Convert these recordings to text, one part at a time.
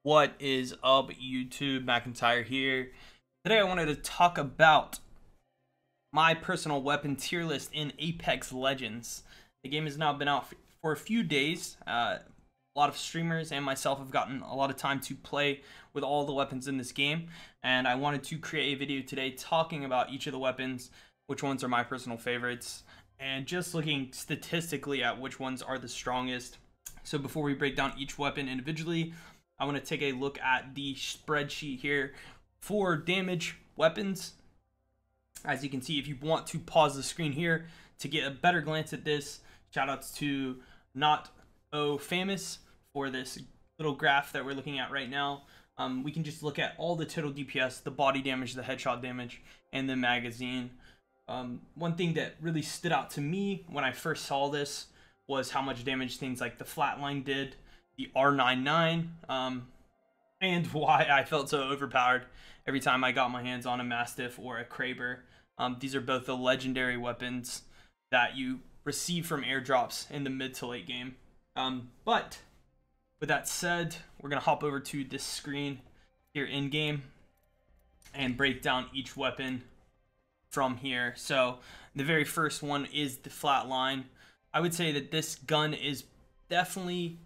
What is up, YouTube? McIntyre here. Today I wanted to talk about my personal weapon tier list in Apex Legends. The game has now been out for a few days. A lot of streamers and myself have gotten a lot of time to play with all the weapons in this game, and I wanted to create a video today talking about each of the weapons, which ones are my personal favorites, and just looking statistically at which ones are the strongest. So before we break down each weapon individually, I want to take a look at the spreadsheet here for damage weapons. As you can see, if you want to pause the screen here to get a better glance at this, shoutouts to Not Oh Famous for this little graph that we're looking at right now. We can just look at all the total DPS, the body damage, the headshot damage, and the magazine. One thing that really stood out to me when I first saw this was how much damage things like the flatline did, the R99, and why I felt so overpowered every time I got my hands on a Mastiff or a Kraber. These are both the legendary weapons that you receive from airdrops in the mid to late game. But with that said, we're going to hop over to this screen here in game and break down each weapon from here. So the very first one is the flatline. I would say that this gun is definitely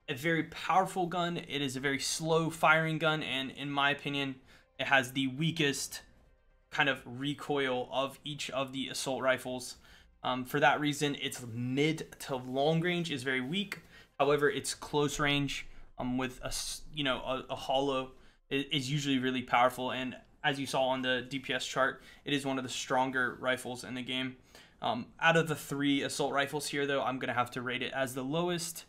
a very powerful gun. It is a very slow firing gun, and in my opinion, it has the weakest kind of recoil of each of the assault rifles. For that reason, its mid to long range is very weak. However, its close range with a hollow is usually really powerful, and as you saw on the DPS chart, it is one of the stronger rifles in the game. Out of the three assault rifles here, though, I'm gonna have to rate it as the lowest.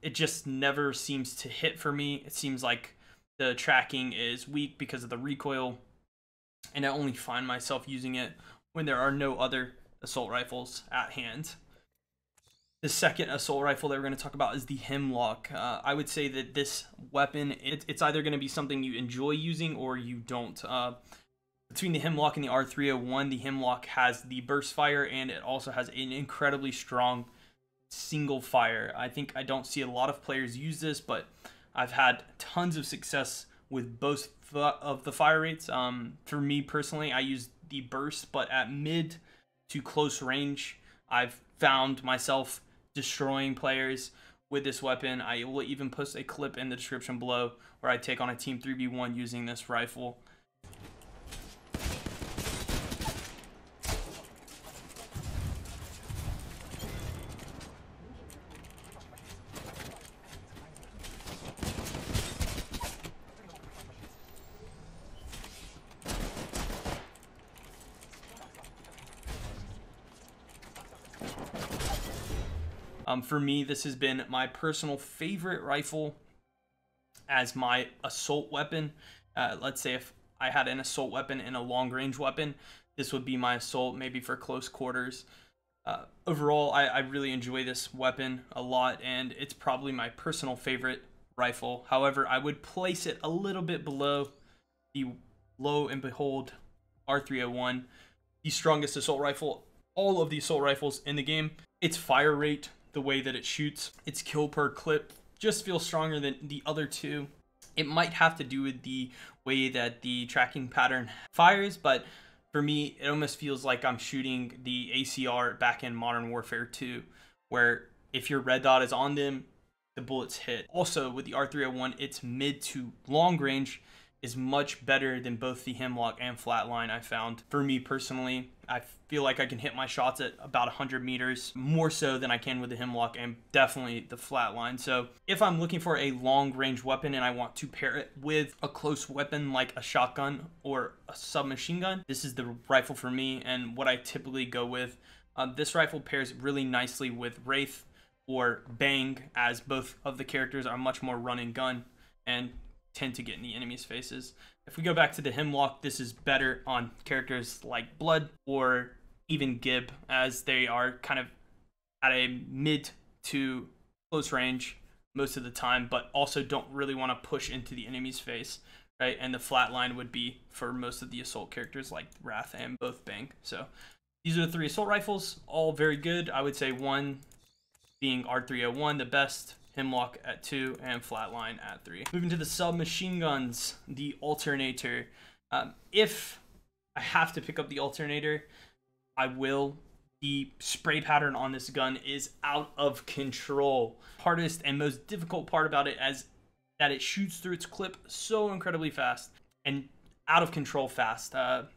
It just never seems to hit for me. It seems like the tracking is weak because of the recoil, and I only find myself using it when there are no other assault rifles at hand. The second assault rifle that we're going to talk about is the Hemlock. I would say that this weapon, it's either going to be something you enjoy using or you don't. Between the Hemlock and the R301, the Hemlock has the burst fire, and it also has an incredibly strong single fire. I think I don't see a lot of players use this, but I've had tons of success with both of the fire rates. For me personally, I use the burst, but at mid to close range, I've found myself destroying players with this weapon. I will even post a clip in the description below where I take on a team 3v1 using this rifle. For me, this has been my personal favorite rifle as my assault weapon. Let's say if I had an assault weapon and a long range weapon, this would be my assault, maybe for close quarters. Overall, I really enjoy this weapon a lot, and it's probably my personal favorite rifle. However, I would place it a little bit below the Lo and Behold R301, the strongest assault rifle, all of the assault rifles in the game. Its fire rate, the way that it shoots, its kill per clip just feels stronger than the other two. It might have to do with the way that the tracking pattern fires, but for me, it almost feels like I'm shooting the ACR back in Modern Warfare 2, where if your red dot is on them, the bullets hit. Also, with the R301, its mid to long range is much better than both the Hemlock and Flatline, I found. For me personally, I feel like I can hit my shots at about 100 meters, more so than I can with the Hemlock and definitely the Flatline. So if I'm looking for a long range weapon and I want to pair it with a close weapon like a shotgun or a submachine gun, this is the rifle for me and what I typically go with. This rifle pairs really nicely with Wraith or Bang, as both of the characters are much more run and gun and tend to get in the enemy's faces. If we go back to the Hemlock, this is better on characters like Blood or even Gib, as they are kind of at a mid to close range most of the time, but also don't really want to push into the enemy's face, right? And the Flatline would be for most of the assault characters like Wrath and both Bang. So these are the three assault rifles, all very good. I would say one being R301 the best, Hemlock at 2, and Flatline at 3. Moving to the submachine guns, the Alternator. If I have to pick up the Alternator, I will. The spray pattern on this gun is out of control. Hardest and most difficult part about it is that it shoots through its clip so incredibly fast and out of control fast. I've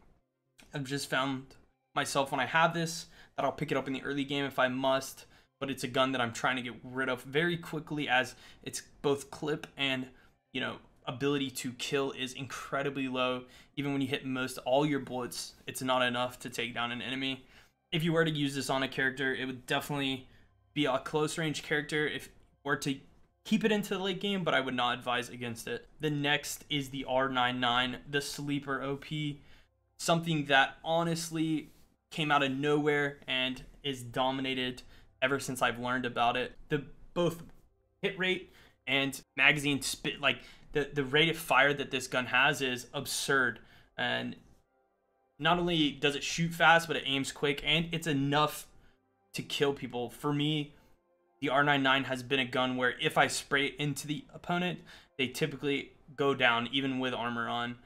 just found myself when I have this that I'll pick it up in the early game if I must, but it's a gun that I'm trying to get rid of very quickly, as it's both clip and, you know, ability to kill is incredibly low. Even when you hit most all your bullets, it's not enough to take down an enemy. If you were to use this on a character, it would definitely be a close range character if you were to keep it into the late game, but I would not advise against it. The next is the R99, the sleeper OP, something that honestly came out of nowhere and is dominated ever since I've learned about it. The both hit rate and magazine spit, like the rate of fire that this gun has is absurd. And not only does it shoot fast, but it aims quick, and it's enough to kill people. For me, the R99 has been a gun where if I spray it into the opponent, they typically go down even with armor on.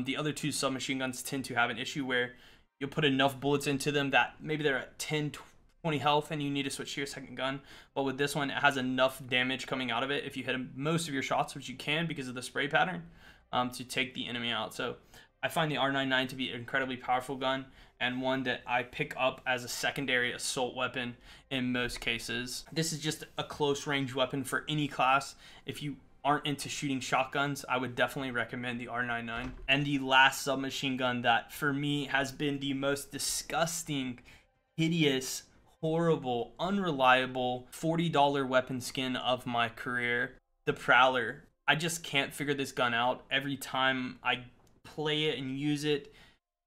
The other two submachine guns tend to have an issue where you'll put enough bullets into them that maybe they're at 10, 20 health and you need to switch to your second gun. But with this one, it has enough damage coming out of it if you hit most of your shots, which you can because of the spray pattern, to take the enemy out. So I find the R99 to be an incredibly powerful gun, and one that I pick up as a secondary assault weapon in most cases. This is just a close range weapon for any class. If you aren't into shooting shotguns, I would definitely recommend the R99. And the last submachine gun that for me has been the most disgusting, hideous, horrible, unreliable $40 weapon skin of my career, the Prowler. I just can't figure this gun out. Every time I play it and use it,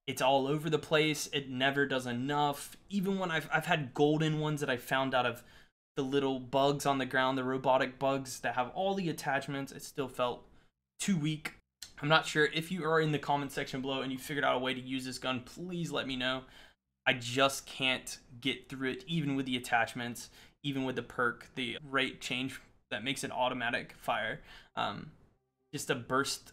it's all over the place. It never does enough. Even when I've had golden ones that I found out of the little bugs on the ground, the robotic bugs that have all the attachments, it still felt too weak. I'm not sure. If you are in the comment section below and you figured out a way to use this gun, please let me know. I just can't get through it, even with the attachments, even with the perk, the rate change that makes it automatic fire. Just a burst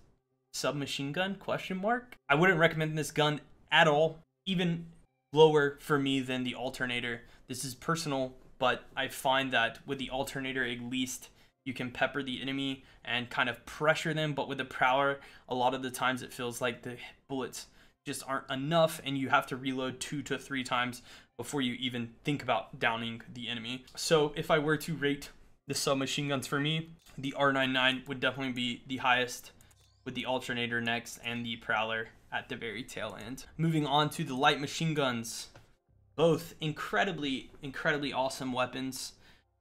submachine gun, question mark. I wouldn't recommend this gun at all, even lower for me than the Alternator. This is personal, but I find that with the Alternator, at least you can pepper the enemy and kind of pressure them, but with the Prowler, a lot of the times it feels like the bullets just aren't enough and you have to reload 2 to 3 times before you even think about downing the enemy. So if I were to rate the submachine guns for me, the R99 would definitely be the highest, with the Alternator next and the Prowler at the very tail end. Moving on to the light machine guns, both incredibly awesome weapons,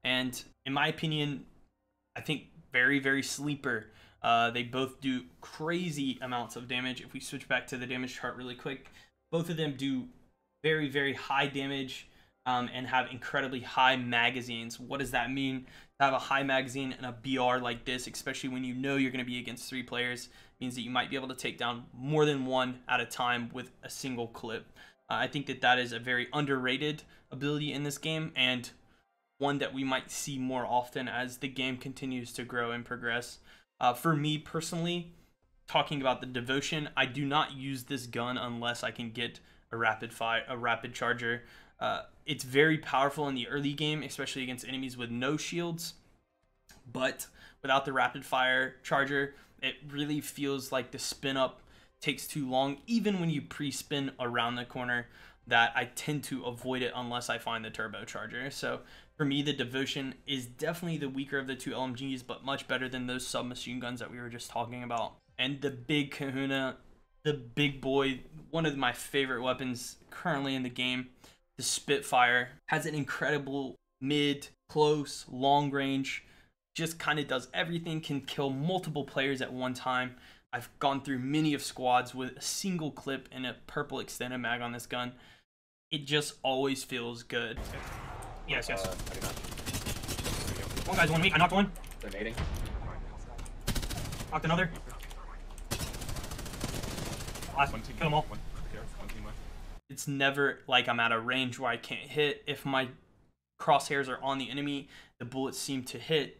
and in my opinion, I think very sleeper. They both do crazy amounts of damage. If we switch back to the damage chart really quick, both of them do very high damage and have incredibly high magazines. What does that mean? To have a high magazine and a BR like this, especially when you know you're going to be against 3 players, means that you might be able to take down more than one at a time with a single clip. I think that that is a very underrated ability in this game, and one that we might see more often as the game continues to grow and progress. For me personally, talking about the devotion, I do not use this gun unless I can get a rapid charger. It's very powerful in the early game, especially against enemies with no shields, but without the rapid fire charger, it really feels like the spin up takes too long. Even when you pre-spin around the corner, that I tend to avoid it unless I find the turbocharger. So for me, the devotion is definitely the weaker of the 2 LMGs, but much better than those submachine guns that we were just talking about. And the big kahuna, the big boy, one of my favorite weapons currently in the game, the Spitfire, has an incredible mid, close, long range, just kind of does everything, can kill multiple players at one time. I've gone through many of squads with a single clip and a purple extended mag on this gun. It just always feels good. Yes. One guy's 1 weak. I knocked one. They're nading. Knocked another. Last one. Kill them all. It's never like I'm at a range where I can't hit. If my crosshairs are on the enemy, the bullets seem to hit.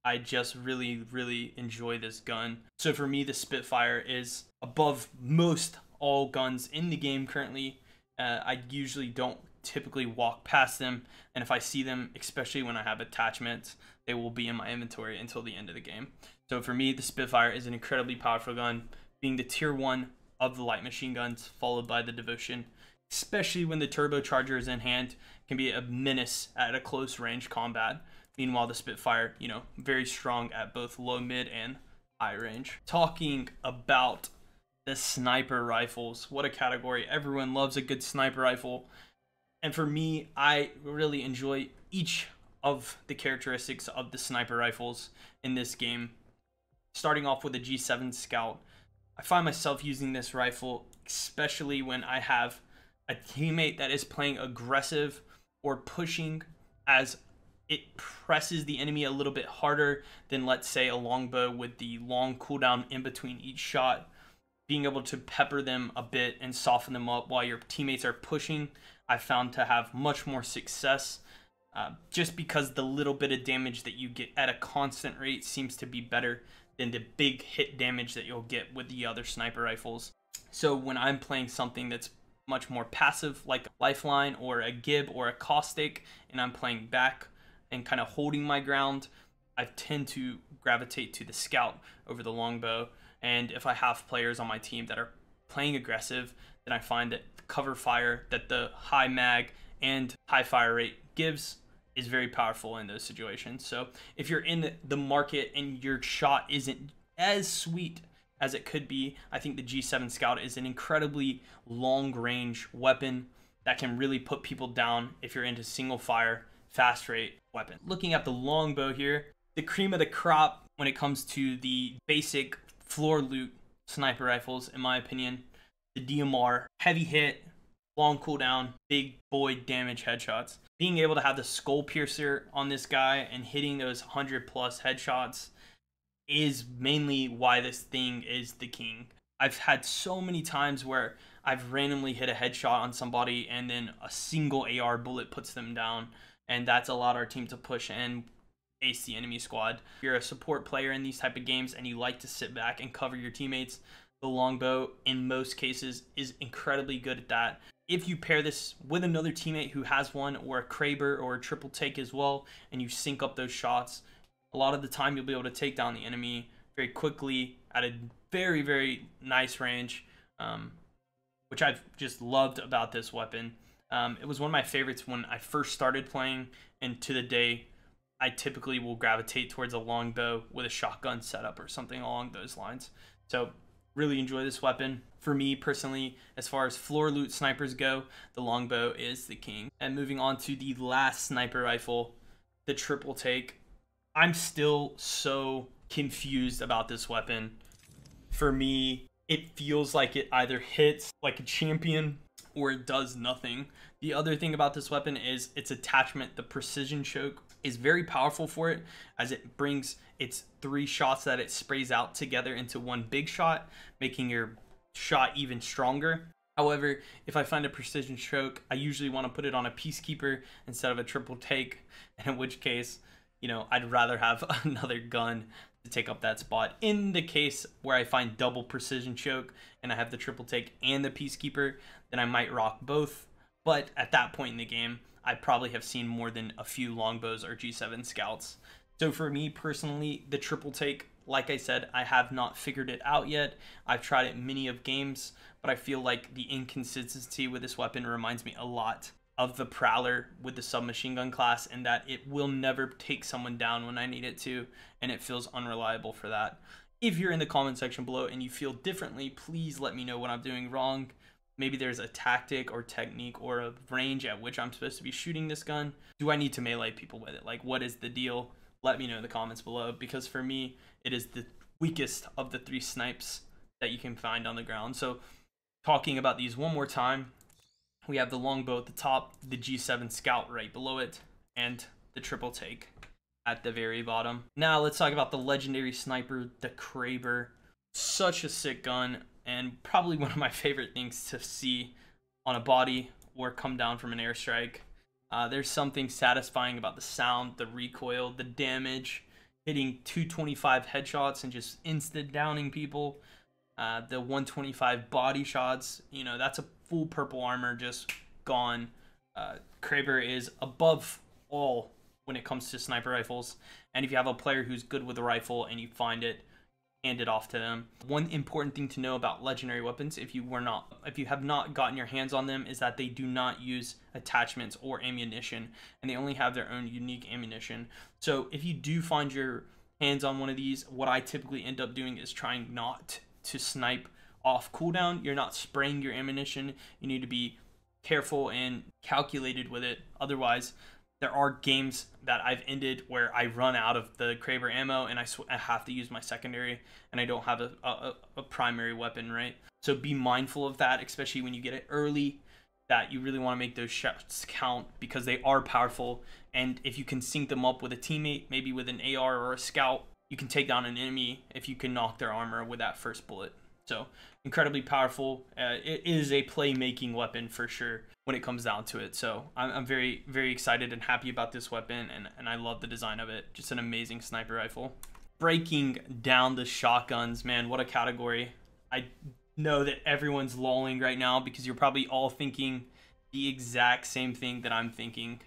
I just really enjoy this gun. So for me, the Spitfire is above most all guns in the game currently. I usually don't typically walk past them, and if I see them, especially when I have attachments, they will be in my inventory until the end of the game. So for me, the Spitfire is an incredibly powerful gun, being the tier 1 of the light machine guns, followed by the Devotion. Especially when the turbocharger is in hand, can be a menace at a close range combat. Meanwhile, the Spitfire, very strong at both low, mid, and high range. Talking about the sniper rifles, what a category. Everyone loves a good sniper rifle. And for me, I really enjoy each of the characteristics of the sniper rifles in this game. Starting off with the G7 Scout, I find myself using this rifle, especially when I have a teammate that is playing aggressive or pushing, as it presses the enemy a little bit harder than, let's say, a longbow with the long cooldown in between each shot. Being able to pepper them a bit and soften them up while your teammates are pushing, I found to have much more success, just because the little bit of damage that you get at a constant rate seems to be better than the big hit damage that you'll get with the other sniper rifles. So when I'm playing something that's much more passive, like a Lifeline or a Gib or a Caustic, and I'm playing back and kind of holding my ground, I tend to gravitate to the Scout over the longbow. And if I have players on my team that are playing aggressive, then I find that the cover fire that the high mag and high fire rate gives is very powerful in those situations. So if you're in the market and your shot isn't as sweet as it could be, I think the G7 Scout is an incredibly long range weapon that can really put people down if you're into single fire, fast rate weapon. Looking at the longbow here, the cream of the crop when it comes to the basic floor loot sniper rifles, in my opinion, the DMR, heavy hit, long cooldown, big boy damage headshots. Being able to have the skull piercer on this guy and hitting those 100+ headshots is mainly why this thing is the king. I've had so many times where I've randomly hit a headshot on somebody and then a single AR bullet puts them down, and that's allowed our team to push and ace the enemy squad. If you're a support player in these type of games and you like to sit back and cover your teammates, the longbow in most cases is incredibly good at that. If you pair this with another teammate who has one, or a Kraber or a triple take as well, and you sync up those shots, a lot of the time you'll be able to take down the enemy very quickly at a very nice range, which I've just loved about this weapon. It was one of my favorites when I first started playing, and to the day I typically will gravitate towards a longbow with a shotgun setup or something along those lines. So really enjoy this weapon. For me personally, as far as floor loot snipers go, the longbow is the king. And moving on to the last sniper rifle, the triple take. I'm still so confused about this weapon. For me, it feels like it either hits like a champion or it does nothing. The other thing about this weapon is its attachment, the precision choke, is very powerful for it, as it brings its 3 shots that it sprays out together into one big shot, making your shot even stronger. However, if I find a precision choke, I usually want to put it on a Peacekeeper instead of a triple take, in which case, I'd rather have another gun to take up that spot. In the case where I find double precision choke and I have the triple take and the Peacekeeper, then I might rock both. But at that point in the game, I probably have seen more than a few longbows or G7 Scouts. So for me personally, the triple take, like I said, I have not figured it out yet. I've tried it many of games, but I feel like the inconsistency with this weapon reminds me a lot of the Prowler with the submachine gun class, and that it will never take someone down when I need it to, and it feels unreliable for that. If you're in the comment section below and you feel differently, please let me know what I'm doing wrong. Maybe there's a tactic or technique or a range at which I'm supposed to be shooting this gun. Do I need to melee people with it? Like, what is the deal? Let me know in the comments below, because for me, it is the weakest of the 3 snipes that you can find on the ground. So talking about these one more time, we have the longbow at the top, the G7 Scout right below it, and the triple take at the very bottom. Now let's talk about the legendary sniper, the Kraber. Such a sick gun, and probably one of my favorite things to see on a body or come down from an airstrike. There's something satisfying about the sound, the recoil, the damage. hitting 225 headshots and just instant downing people. The 125 body shots, you know, that's a full purple armor just gone. Kraber is above all when it comes to sniper rifles, and if you have a player who's good with a rifle and you find it, hand it off to them. One important thing to know about legendary weapons, if you have not gotten your hands on them, is that they do not use attachments or ammunition, and they only have their own unique ammunition. So if you do find your hands on one of these, what I typically end up doing is trying not to snipe off cooldown. You're not spraying your ammunition. You need to be careful and calculated with it. Otherwise, there are games that I've ended where I run out of the Kraber ammo and I have to use my secondary, and I don't have a primary weapon, right? So be mindful of that, especially when you get it early, that you really want to make those shots count because they are powerful. And if you can sync them up with a teammate, maybe with an AR or a scout, you can take down an enemy if you can knock their armor with that first bullet. So incredibly powerful. It is a playmaking weapon for sure when it comes down to it. So I'm very, very excited and happy about this weapon, and I love the design of it. Just an amazing sniper rifle. Breaking down the shotguns, man, what a category. I know that everyone's lolling right now because you're probably all thinking the exact same thing that I'm thinking.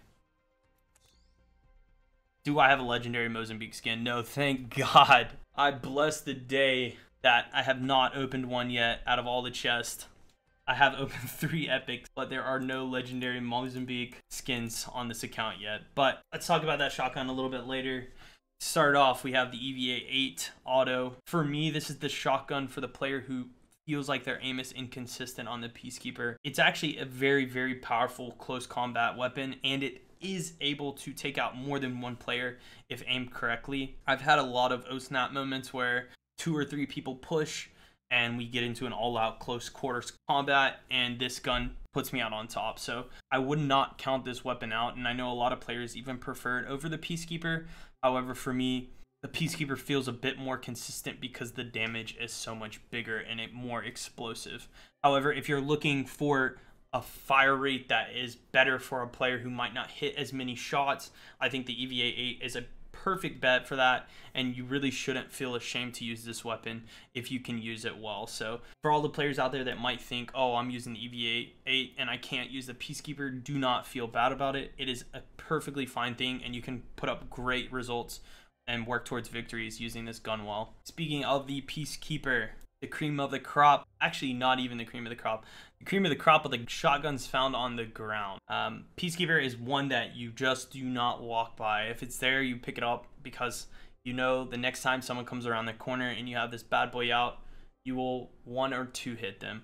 Do I have a legendary Mozambique skin? No, thank God. I bless the day that I have not opened one yet out of all the chests. I have opened 3 epics, but there are no legendary Mozambique skins on this account yet. But let's talk about that shotgun a little bit later. To start off, we have the EVA 8 auto. For me, this is the shotgun for the player who feels like their aim is inconsistent on the Peacekeeper. It's actually a very, very powerful close combat weapon, and it is able to take out more than one player if aimed correctly. I've had a lot of O-snap moments where 2 or 3 people push and we get into an all-out close quarters combat, and this gun puts me out on top. So I would not count this weapon out, and I know a lot of players even prefer it over the Peacekeeper. However, for me, the Peacekeeper feels a bit more consistent because the damage is so much bigger and it more explosive. However, if you're looking for a fire rate that is better for a player who might not hit as many shots, I think the EVA 8 is a perfect bet for that, and you really shouldn't feel ashamed to use this weapon if you can use it well. So for all the players out there that might think, oh, I'm using the EVA 8 and I can't use the Peacekeeper, do not feel bad about it. It is a perfectly fine thing, and you can put up great results and work towards victories using this gun well. Speaking of the Peacekeeper, the cream of the crop, actually not even the cream of the crop, the cream of the crop of the shotguns found on the ground. Peacekeeper is one that you just do not walk by. If it's there, you pick it up because you know the next time someone comes around the corner and you have this bad boy out, you will 1 or 2 hit them.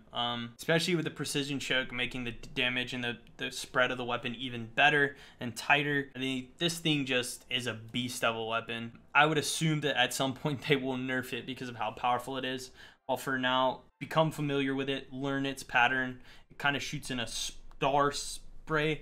Especially with the precision choke, making the damage and the spread of the weapon even better and tighter. I mean, this thing just is a beast of a weapon. I would assume that at some point they will nerf it because of how powerful it is. Well, for now, become familiar with it, learn its pattern. It kind of shoots in a star spray.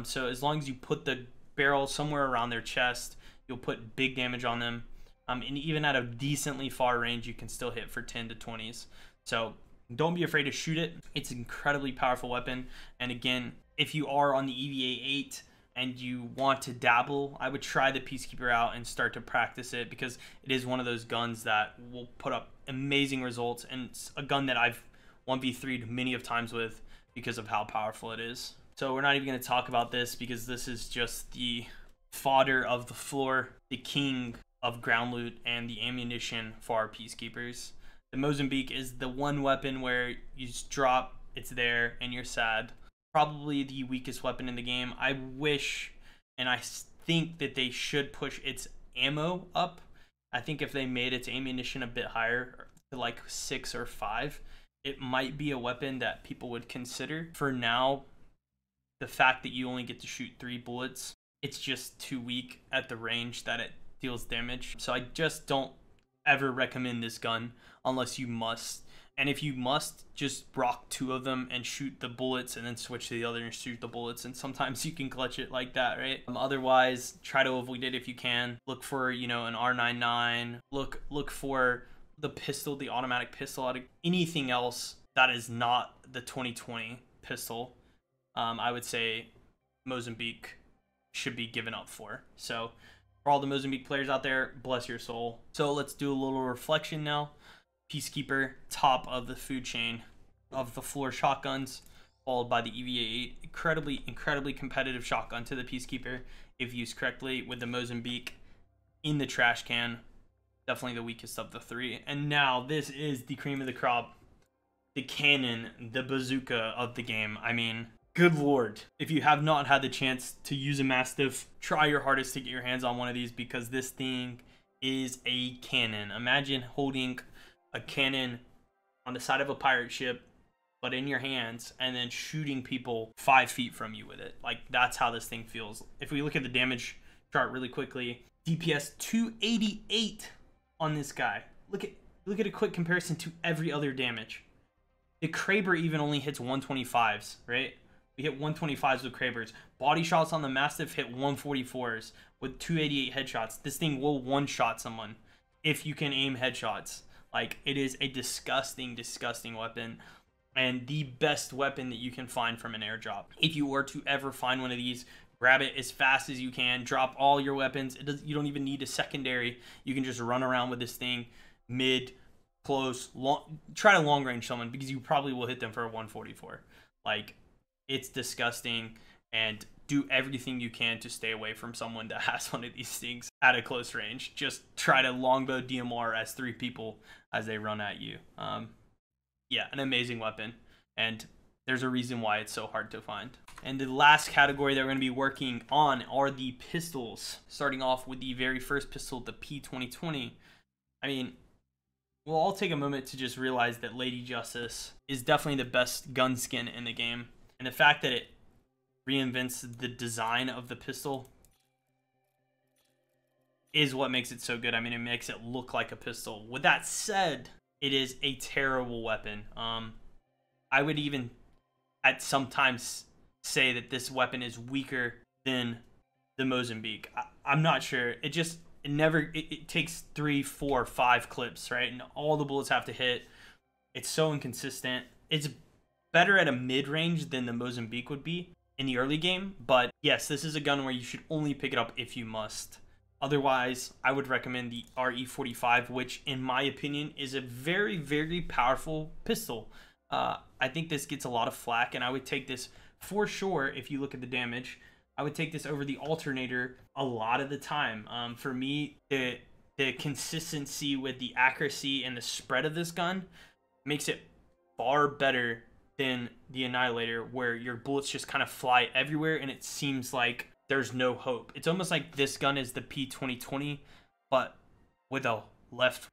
So as long as you put the barrel somewhere around their chest, you'll put big damage on them. And even at a decently far range, you can still hit for 10 to 20s. So don't be afraid to shoot it. It's an incredibly powerful weapon. And again, if you are on the EVA 8 and you want to dabble, I would try the Peacekeeper out and start to practice it, because it is one of those guns that will put up amazing results, and it's a gun that I've 1v3'd many of times with because of how powerful it is. So we're not even going to talk about this because this is just the fodder of the floor, the king of ground loot and the ammunition for our Peacekeepers. The Mozambique is the one weapon where you just drop, it's there, and you're sad. Probably the weakest weapon in the game. I wish, and I think that they should push its ammo up. I think if they made its ammunition a bit higher, to like 6 or 5, it might be a weapon that people would consider. For now, the fact that you only get to shoot 3 bullets, it's just too weak at the range that it deals damage. So I just don't ever recommend this gun unless you must. And if you must, just rock 2 of them and shoot the bullets and then switch to the other and shoot the bullets. And sometimes you can clutch it like that, right? Otherwise, try to avoid it if you can. Look for, you know, an R99. Look for the pistol, the automatic pistol. Anything else that is not the 2020 pistol, I would say Mozambique should be given up for. So For all the Mozambique players out there, bless your soul. So let's do a little reflection now. Peacekeeper, top of the food chain of the floor shotguns, followed by the EVA-8. Incredibly competitive shotgun to the Peacekeeper if used correctly, with the Mozambique in the trash can. Definitely the weakest of the three. And now this is the cream of the crop. The cannon, the bazooka of the game. I mean, good lord. If you have not had the chance to use a Mastiff, try your hardest to get your hands on one of these, because this thing is a cannon. Imagine holding a cannon on the side of a pirate ship, but in your hands, and then shooting people 5 feet from you with it. Like, that's how this thing feels. If we look at the damage chart really quickly, DPS 288 on this guy. Look at a quick comparison to every other damage. The Kraber even only hits 125s, right? We hit 125s with Krabers. Body shots on the Mastiff hit 144s with 288 headshots. This thing will one-shot someone if you can aim headshots. Like, it is a disgusting, disgusting weapon, and the best weapon that you can find from an airdrop. If you were to ever find one of these, grab it as fast as you can. Drop all your weapons. You don't even need a secondary. You can just run around with this thing, mid, close, long. Try to long range someone, because you probably will hit them for a 144. Like, it's disgusting, and do everything you can to stay away from someone that has one of these things at a close range. Just try to longbow DMR as 3 people as they run at you. Yeah, an amazing weapon, and there's a reason why it's so hard to find. And the last category that we're going to be working on are the pistols. Starting off with the very first pistol, the P2020. I mean, we'll all take a moment to just realize that Lady Justice is definitely the best gun skin in the game. And the fact that it reinvents the design of the pistol is what makes it so good. I mean, it makes it look like a pistol. With that said, it is a terrible weapon. I would even at sometimes say that this weapon is weaker than the Mozambique. I'm not sure. It takes 3, 4, 5 clips, right? And all the bullets have to hit. It's so inconsistent. It's better at a mid-range than the Mozambique would be in the early game. But yes, this is a gun where you should only pick it up if you must. Otherwise, I would recommend the RE45, which in my opinion is a very, very powerful pistol. I think this gets a lot of flack, and I would take this for sure. If you look at the damage, I would take this over the alternator a lot of the time. For me, the consistency with the accuracy and the spread of this gun makes it far better than the Annihilator, where your bullets just kind of fly everywhere and it seems like there's no hope. It's almost like this gun is the P2020, but with a left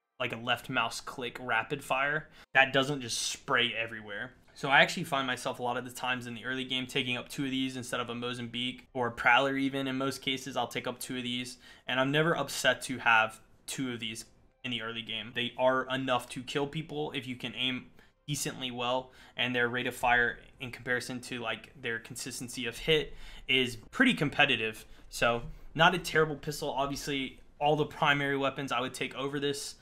mouse click rapid fire that doesn't just spray everywhere. So I actually find myself a lot of the times in the early game taking up 2 of these instead of a Mozambique or a Prowler. Even in most cases, I'll take up 2 of these, and I'm never upset to have 2 of these in the early game. They are enough to kill people if you can aim decently well, and their rate of fire in comparison to like their consistency of hit is pretty competitive. So not a terrible pistol. Obviously, all the primary weapons I would take over this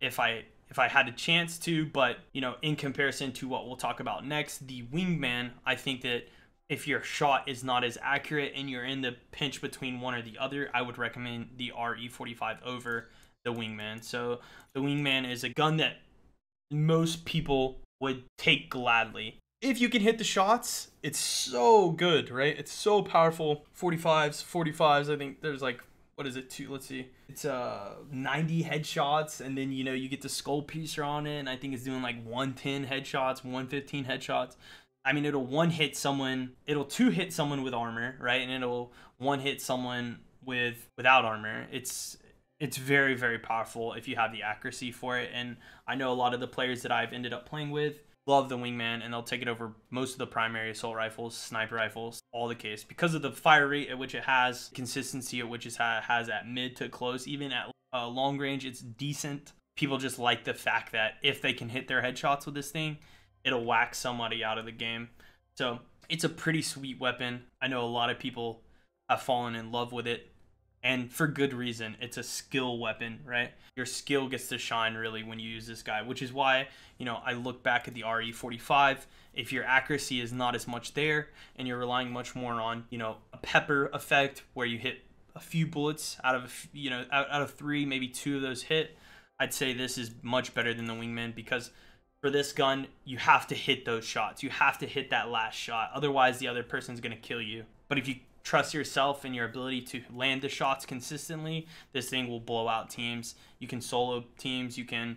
if I had a chance to, but you know, in comparison to what we'll talk about next, the Wingman, I think that if your shot is not as accurate and you're in the pinch between one or the other, I would recommend the RE45 over the Wingman. So the Wingman is a gun that most people would take gladly. If you can hit the shots, it's so good, right? It's so powerful. 45s, I think there's like, what is it, let's see. It's 90 headshots, and then, you know, you get the skull piercer on it, and I think it's doing like 110 headshots, 115 headshots. I mean, it'll 1-hit someone, it'll 2-hit someone with armor, right? And it'll 1-hit someone without armor. It's very, very powerful if you have the accuracy for it. And I know a lot of the players that I've ended up playing with love the Wingman, and they'll take it over most of the primary assault rifles, sniper rifles, all the case, because of the fire rate at which it has, consistency at which it has at mid to close. Even at long range, it's decent. People just like the fact that if they can hit their headshots with this thing, it'll whack somebody out of the game. So it's a pretty sweet weapon. I know a lot of people have fallen in love with it, and for good reason. It's a skill weapon, right? Your skill gets to shine really when you use this guy, which is why, you know, I look back at the RE45. If your accuracy is not as much there and you're relying much more on, you know, a pepper effect where you hit a few bullets out of, you know, out of 3, maybe 2 of those hit, I'd say this is much better than the wingman, because for this gun, you have to hit those shots. You have to hit that last shot. Otherwise, the other person's going to kill you. But if you trust yourself and your ability to land the shots consistently, this thing will blow out teams. You can solo teams. You can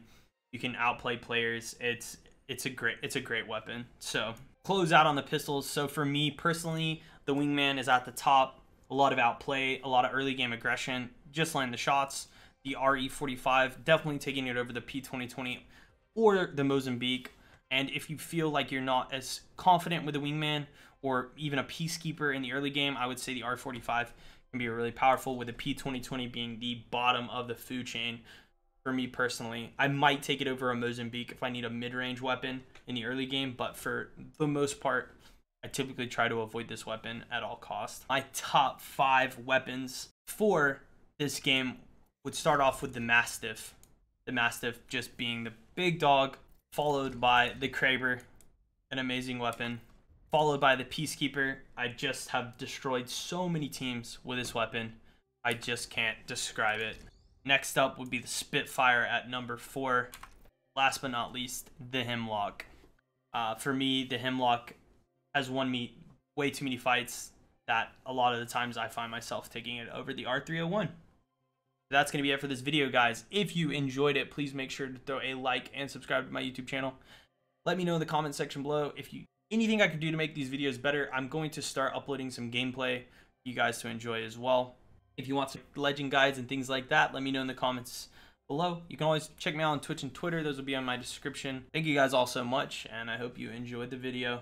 outplay players. It's a great weapon. So close out on the pistols. So for me personally, the wingman is at the top. A lot of outplay, a lot of early game aggression, just land the shots. The RE45, definitely taking it over the P2020 or the Mozambique. And if you feel like you're not as confident with the wingman or even a peacekeeper in the early game, I would say the R45 can be really powerful, with the P2020 being the bottom of the food chain. For me personally, I might take it over a Mozambique if I need a mid-range weapon in the early game, but for the most part, I typically try to avoid this weapon at all costs. My top 5 weapons for this game would start off with the Mastiff. The Mastiff just being the big dog, followed by the Kraber, an amazing weapon, followed by the Peacekeeper. I just have destroyed so many teams with this weapon, I just can't describe it. Next up would be the Spitfire at number 4. Last but not least, the Hemlock. For me, the Hemlock has won me way too many fights that a lot of the times I find myself taking it over the R301. That's going to be it for this video, guys. If you enjoyed it, please make sure to throw a like and subscribe to my YouTube channel. Let me know in the comment section below if anything I could do to make these videos better. I'm going to start uploading some gameplay for you guys to enjoy as well. If you want some legend guides and things like that, let me know in the comments below. You can always check me out on Twitch and Twitter. Those will be on my description. Thank you guys all so much, and I hope you enjoyed the video.